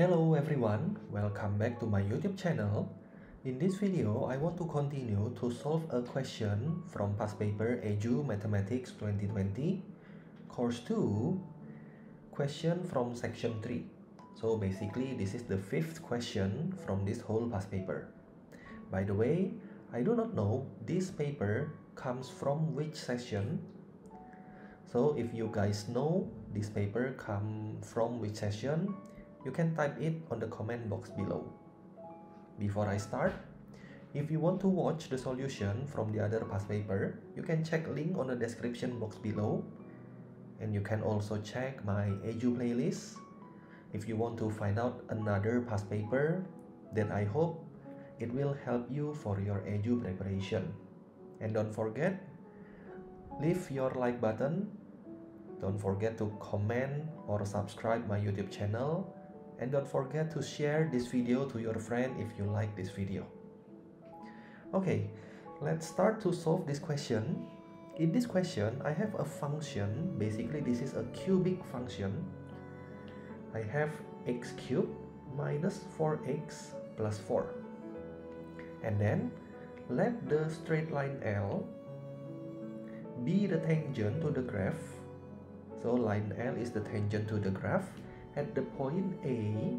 Hello everyone, welcome back to my YouTube channel. In this video, I want to continue to solve a question from Past Paper EJU Mathematics 2020, Course 2, question from Section 3. So basically, this is the fifth question from this whole past paper. By the way, I do not know this paper comes from which session. So if you guys know this paper come from which session, you can type it on the comment box below. Before I start, if you want to watch the solution from the other past paper, you can check link on the description box below. And you can also check my EJU playlist if you want to find out another past paper that I hope it will help you for your EJU preparation. And don't forget, leave your like button. Don't forget to comment or subscribe my YouTube channel. And don't forget to share this video to your friend if you like this video. Okay, let's start to solve this question. In this question, I have a function. Basically, this is a cubic function. I have x cubed minus 4x plus 4. And then, let the straight line L be the tangent to the graph. So line L is the tangent to the graph at the point A,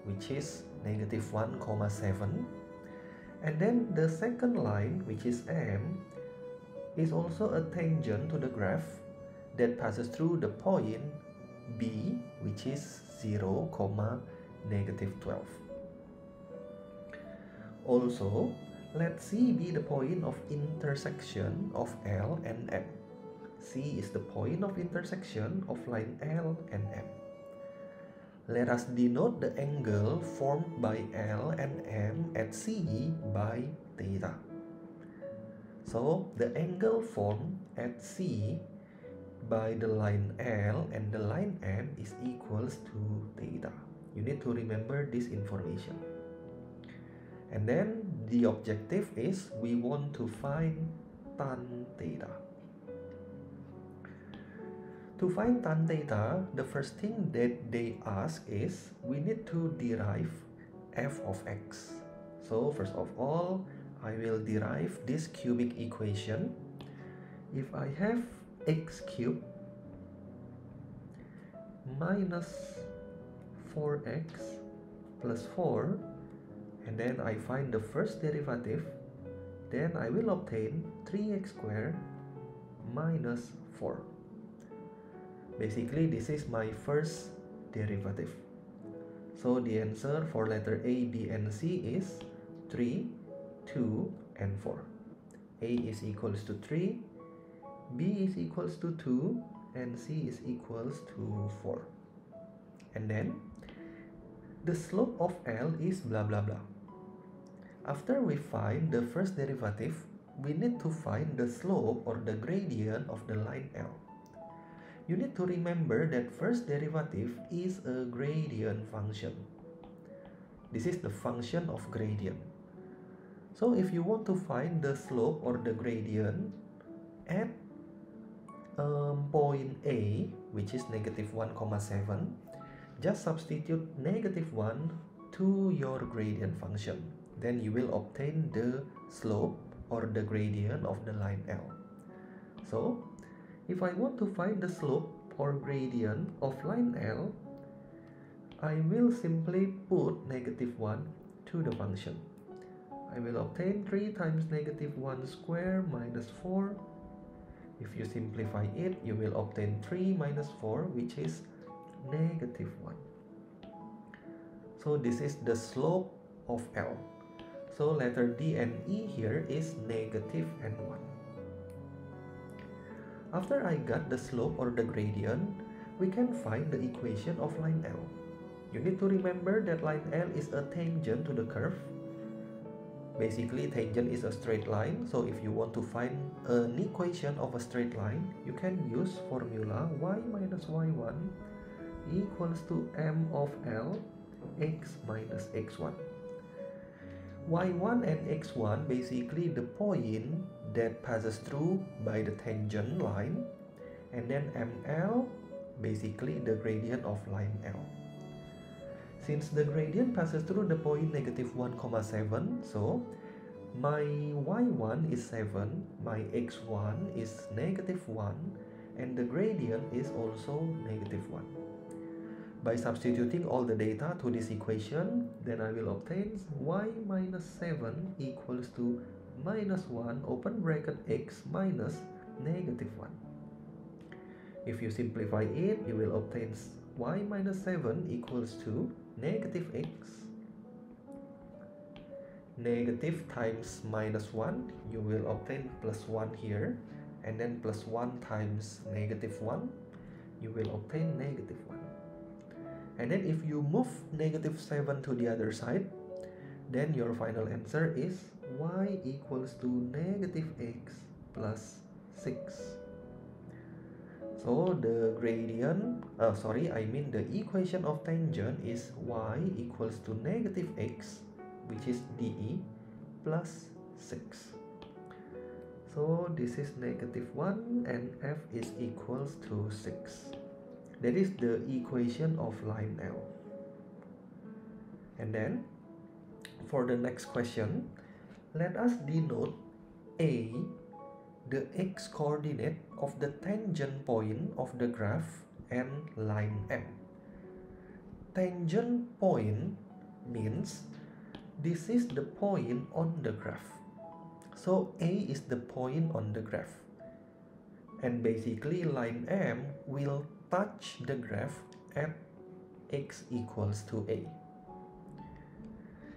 which is negative 1, 7. And then the second line, which is M, is also a tangent to the graph that passes through the point B, which is 0, negative 12. Also, let C be the point of intersection of L and M. C is the point of intersection of line L and M. Let us denote the angle formed by L and M at C by theta. So, the angle formed at C by the line L and the line M is equals to theta. You need to remember this information. And then the objective is we want to find tan theta. To find tan theta, the first thing that they ask is we need to derive f of x. So first of all, I will derive this cubic equation. If I have x cubed minus 4x plus 4, and then I find the first derivative, then I will obtain 3x squared minus 4. Basically, this is my first derivative. So the answer for letter A, B, and C is 3, 2, and 4. A is equals to 3, B is equals to 2, and C is equals to 4. And then, the slope of L is blah blah blah. After we find the first derivative, we need to find the slope or the gradient of the line L. You need to remember that first derivative is a gradient function. This is the function of gradient. So if you want to find the slope or the gradient at point A, which is negative 1, 7, just substitute negative 1 to your gradient function. Then you will obtain the slope or the gradient of the line L. So, if I want to find the slope or gradient of line L, I will simply put negative 1 to the function. I will obtain 3 times negative 1 squared minus 4. If you simplify it, you will obtain 3 minus 4, which is negative 1. So this is the slope of L. So letter D and E here is negative and 1. After I got the slope or the gradient, we can find the equation of line L. You need to remember that line L is a tangent to the curve. Basically, tangent is a straight line. So if you want to find an equation of a straight line, you can use formula y minus y1 equals to m of L x minus x1. y1 and x1 basically the point that passes through by the tangent line, and then ml basically the gradient of line L. Since the gradient passes through the point negative 1, 7, so my y1 is 7, my x1 is negative 1, and the gradient is also negative 1. By substituting all the data to this equation, then I will obtain y minus 7 equals to minus 1 open bracket x minus negative 1. If you simplify it, you will obtain y minus 7 equals to negative x. Negative times minus 1, you will obtain plus 1 here, and then plus 1 times negative 1, you will obtain negative 1. And then if you move negative 7 to the other side, then your final answer is y equals to negative x plus 6. So the gradient, the equation of tangent is y equals to negative x, which is dE, plus 6. So this is negative 1 and f is equals to 6. That is the equation of line L. And then for the next question, let us denote A, the x coordinate of the tangent point of the graph, and line M. Tangent point means this is the point on the graph. So A is the point on the graph. And basically line M will touch the graph at x equals to A.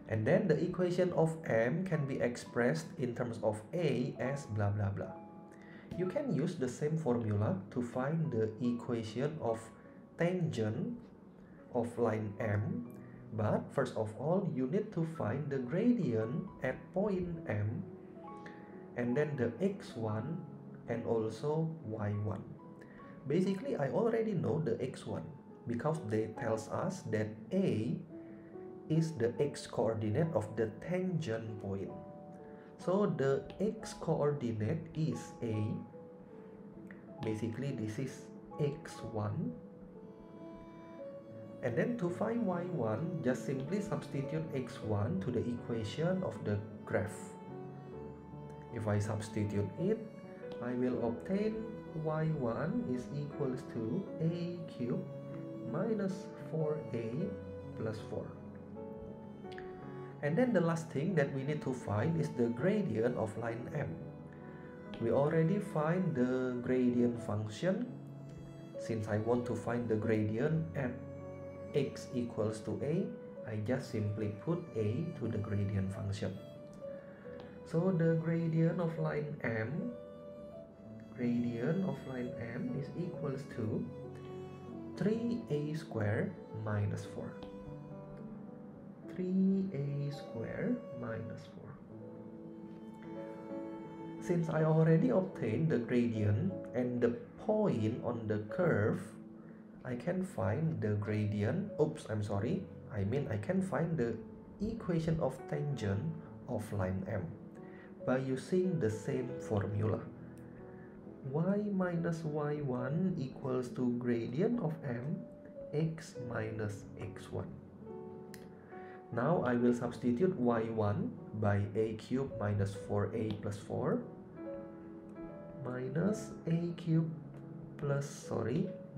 And then the equation of M can be expressed in terms of A as blah blah blah. You can use the same formula to find the equation of tangent of line M, but first of all you need to find the gradient at point M, and then the x1 and also y1. Basically I already know the x1 because they tells us that A is the x coordinate of the tangent point. So the x coordinate is A. Basically this is x1. And then to find y1, just simply substitute x1 to the equation of the graph. If I substitute it, I will obtain y1 is equals to a cubed minus 4a plus 4. And then the last thing that we need to find is the gradient of line M. We already find the gradient function. Since I want to find the gradient at x equals to a, I just simply put a to the gradient function. So the gradient of line M is equals to 3a squared minus 4. 3a squared minus 4. Since I already obtained the gradient and the point on the curve, I can find the gradient, I can find the equation of tangent of line M by using the same formula. Y minus y1 equals to gradient of M, x minus x1. Now I will substitute y1 by a cubed minus 4a plus 4 minus a cubed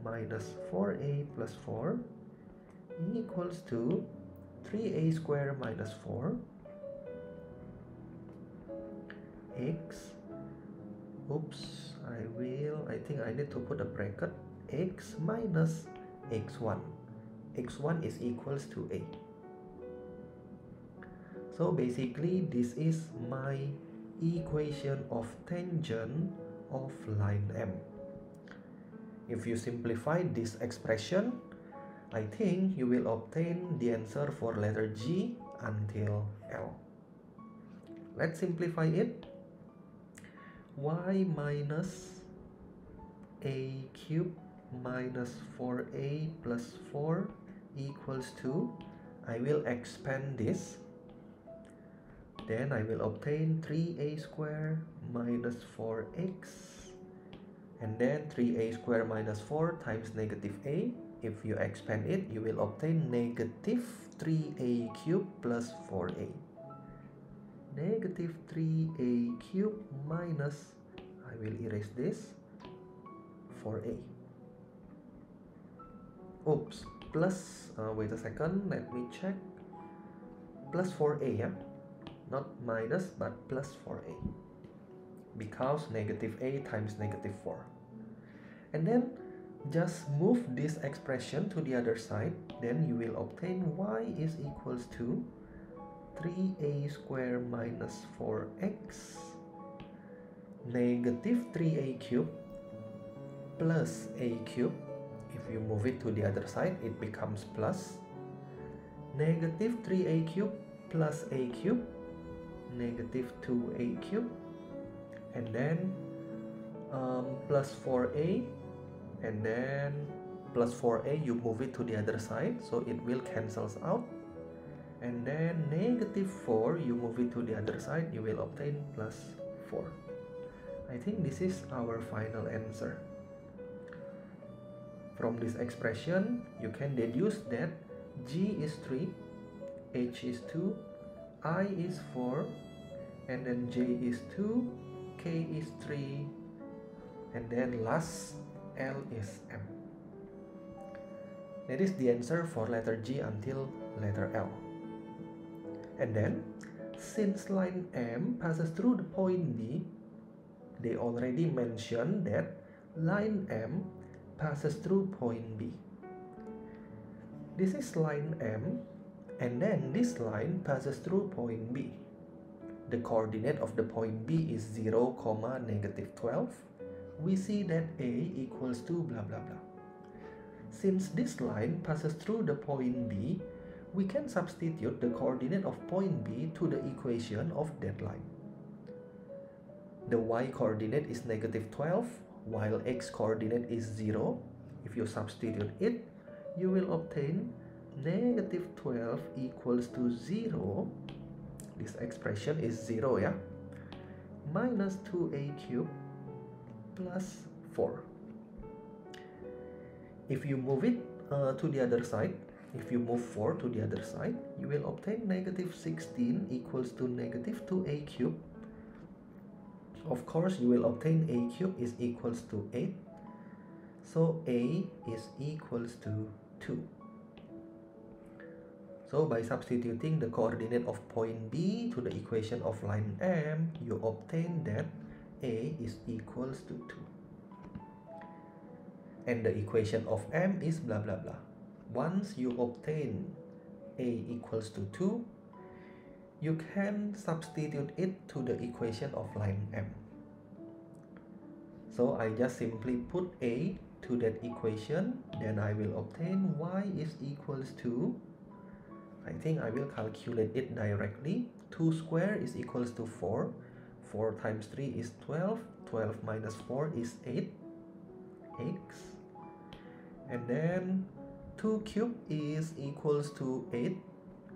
minus 4a plus 4 equals to 3a squared minus 4 x, I think I need to put a bracket, x minus x1. x1 is equals to a. So basically this is my equation of tangent of line M. If you simplify this expression, I think you will obtain the answer for letter G until L. Let's simplify it. Y minus a cubed minus 4a plus 4 equals to, I will expand this. Then I will obtain 3a squared minus 4x, and then 3a squared minus 4 times negative a if you expand it, you will obtain negative 3a cubed plus 4a. Negative 3a cubed minus, I will erase this, 4a. Oops, plus, wait a second, let me check. Plus 4a, yeah? Not minus, but plus 4a. Because negative a times negative 4. And then just move this expression to the other side, then you will obtain y is equals to 3a squared minus 4x negative 3a cubed plus a cubed. If you move it to the other side, it becomes plus negative 3a cubed plus a cubed negative 2a cubed, and then plus 4a, and then plus 4a, you move it to the other side, so it will cancels out, and then negative 4, you move it to the other side, you will obtain plus 4. I think this is our final answer. From this expression, you can deduce that G is 3, H is 2, I is 4, and then J is 2, K is 3, and then last L is M. That is the answer for letter G until letter L. And then, since line M passes through the point B, they already mentioned that line M passes through point B. This is line M, and then this line passes through point B. The coordinate of the point B is 0, negative 12. We see that A equals to blah blah blah. Since this line passes through the point B, we can substitute the coordinate of point B to the equation of that line. The y coordinate is negative 12, while x coordinate is 0. If you substitute it, you will obtain negative 12 equals to 0. This expression is 0, yeah? Minus 2a cubed plus 4. If you move it to the other side, if you move 4 to the other side, you will obtain negative 16 equals to negative 2a cubed. Of course, you will obtain a cubed is equals to 8. So a is equals to 2. So by substituting the coordinate of point B to the equation of line M, you obtain that a is equals to 2. And the equation of M is blah blah blah. Once you obtain a equals to 2, you can substitute it to the equation of line M. So I just simply put a to that equation, then I will obtain y is equals to, I think I will calculate it directly. 2 square is equals to 4. 4 times 3 is 12. 12 minus 4 is 8. X. And then 2 cubed is equals to 8.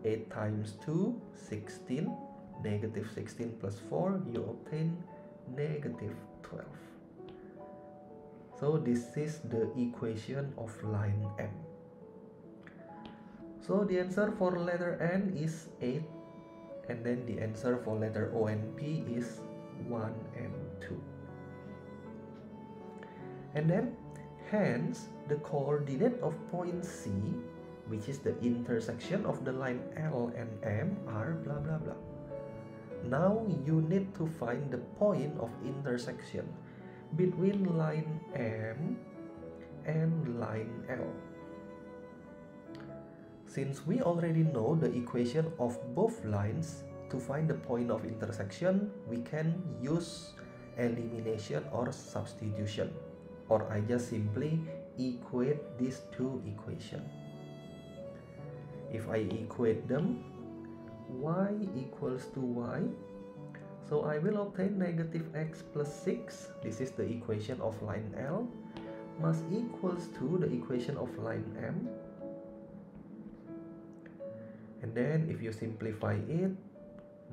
8 times 2, 16. Negative 16 plus 4, you obtain negative 12. So this is the equation of line M. So the answer for letter N is 8, and then the answer for letter O and P is 1 and 2. And then, hence, the coordinate of point C, which is the intersection of the line L and M, are blah blah blah. Now you need to find the point of intersection between line M and line L. Since we already know the equation of both lines, to find the point of intersection, we can use elimination or substitution. Or I just simply equate these two equations. If I equate them, y equals to y. So I will obtain negative x plus 6. This is the equation of line L. Must equals to the equation of line M. And then if you simplify it,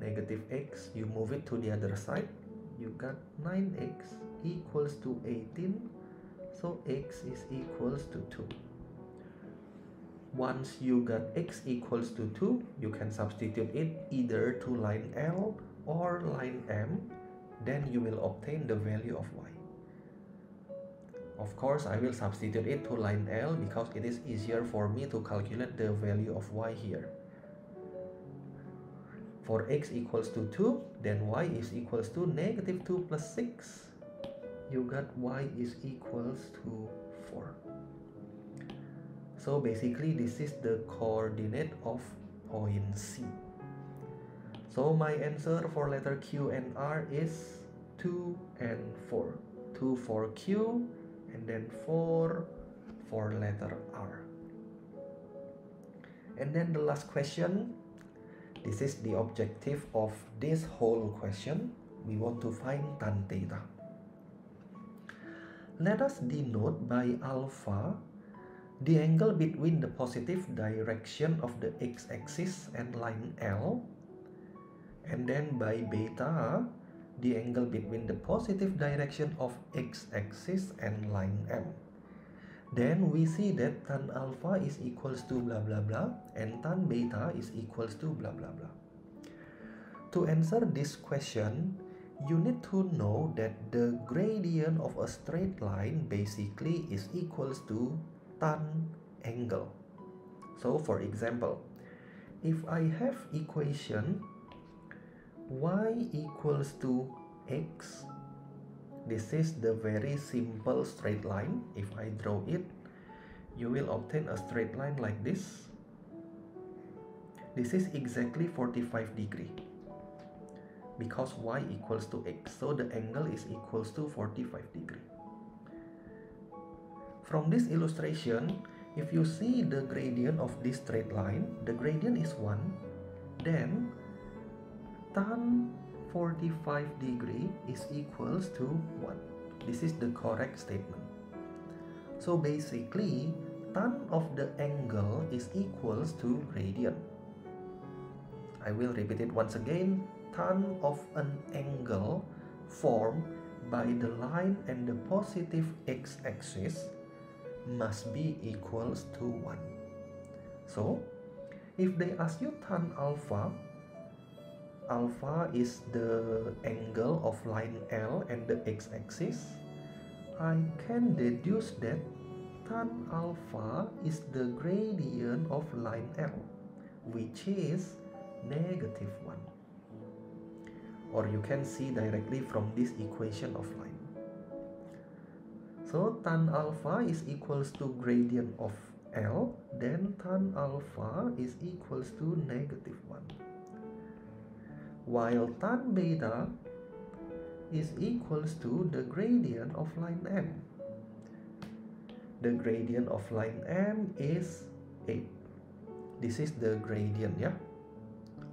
negative x, you move it to the other side, you got 9x equals to 18. So x is equals to 2. Once you got x equals to 2, you can substitute it either to line L or line M, then you will obtain the value of y. Of course, I will substitute it to line L because it is easier for me to calculate the value of y here. For x equals to 2, then y is equals to negative 2 plus 6. You got y is equals to 4. So basically this is the coordinate of point C. So my answer for letter Q and R is 2 and 4. 2 for Q and then 4 for letter R. And then the last question. This is the objective of this whole question. We want to find tan theta. Let us denote by alpha the angle between the positive direction of the x-axis and line L, and then by beta the angle between the positive direction of x-axis and line M. Then we see that tan alpha is equals to blah blah blah and tan beta is equals to blah blah blah. To answer this question, you need to know that the gradient of a straight line basically is equals to tan angle. So for example, if I have equation y equals to x, this is the very simple straight line. If I draw it, you will obtain a straight line like this. This is exactly 45 degrees because y equals to x, so the angle is equals to 45 degrees. From this illustration, if you see the gradient of this straight line, the gradient is 1, then tan 45 degree is equals to 1. This is the correct statement. So basically, tan of the angle is equals to gradient. I will repeat it once again. Tan of an angle formed by the line and the positive x-axis must be equals to 1. So, if they ask you tan alpha, alpha is the angle of line L and the x-axis, I can deduce that tan alpha is the gradient of line L, which is negative 1. Or you can see directly from this equation of line. So tan alpha is equals to gradient of L, then tan alpha is equals to negative 1. While tan beta is equals to the gradient of line M. The gradient of line M is 8. This is the gradient, yeah?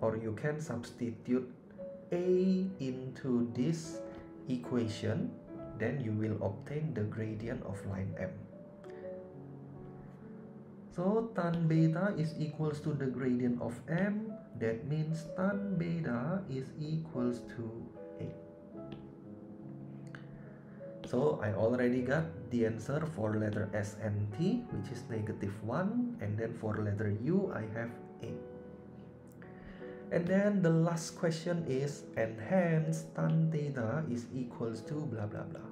Or you can substitute A into this equation, then you will obtain the gradient of line M. So tan beta is equals to the gradient of M. That means tan beta is equals to 8. So I already got the answer for letter S and T, which is negative 1. And then for letter U, I have 8. And then the last question is, and hence tan theta is equals to blah blah blah.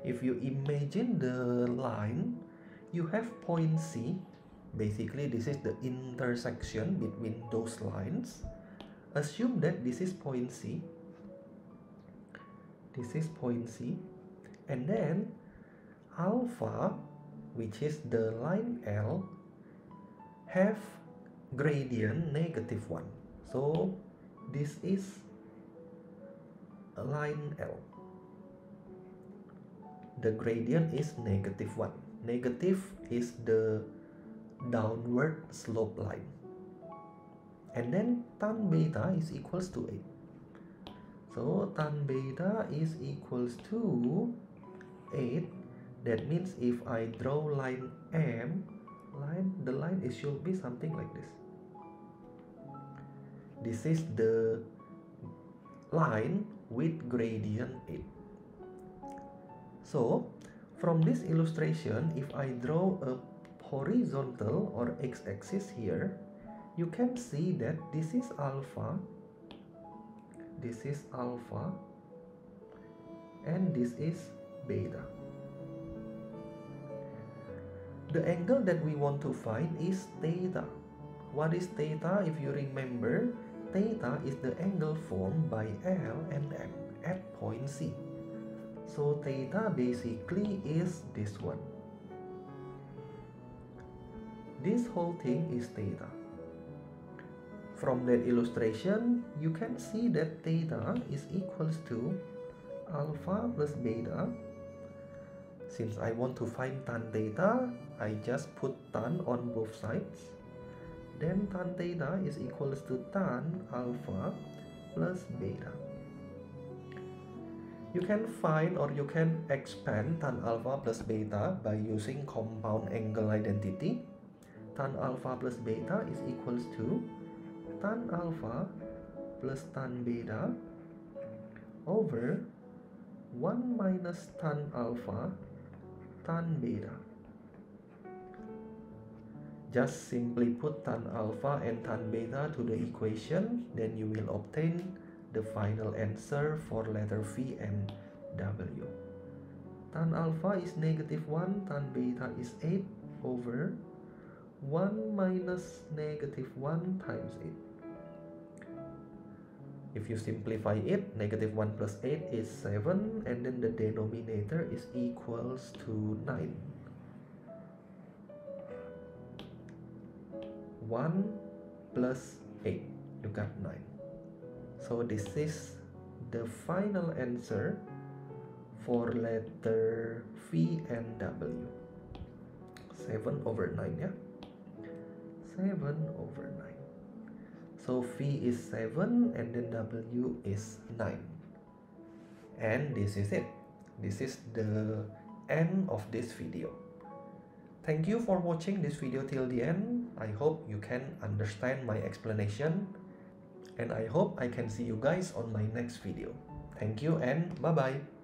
If you imagine the line, you have point C. Basically, this is the intersection between those lines. Assume that this is point C. This is point C. And then alpha, which is the line L, have gradient negative 1. So this is a line L. The gradient is negative 1. Negative is the downward slope line. And then tan beta is equals to 8. So tan beta is equals to 8. That means if I draw line M, the line it should be something like this. This is the line with gradient 8. So from this illustration, if I draw a horizontal or x-axis here, you can see that this is alpha, and this is beta. The angle that we want to find is theta. What is theta? If you remember, theta is the angle formed by L and M at point C. So theta basically is this one. This whole thing is theta. From that illustration, you can see that theta is equals to alpha plus beta. Since I want to find tan theta, I just put tan on both sides. Then tan theta is equals to tan alpha plus beta. You can find or you can expand tan alpha plus beta by using compound angle identity. Tan alpha plus beta is equals to tan alpha plus tan beta over 1 minus tan alpha tan beta. Just simply put tan alpha and tan beta to the equation, then you will obtain the final answer for letter V and W. Tan alpha is -1, tan beta is 8 over 1 minus -1 times 8. If you simplify it, -1 plus 8 is 7, and then the denominator is equals to 9. 1 plus 8, you got 9. So this is the final answer for letter V and W. 7 over 9, yeah? 7 over 9. So V is 7 and then W is 9. And this is it. This is the end of this video. Thank you for watching this video till the end. I hope you can understand my explanation. And I hope I can see you guys on my next video. Thank you and bye-bye.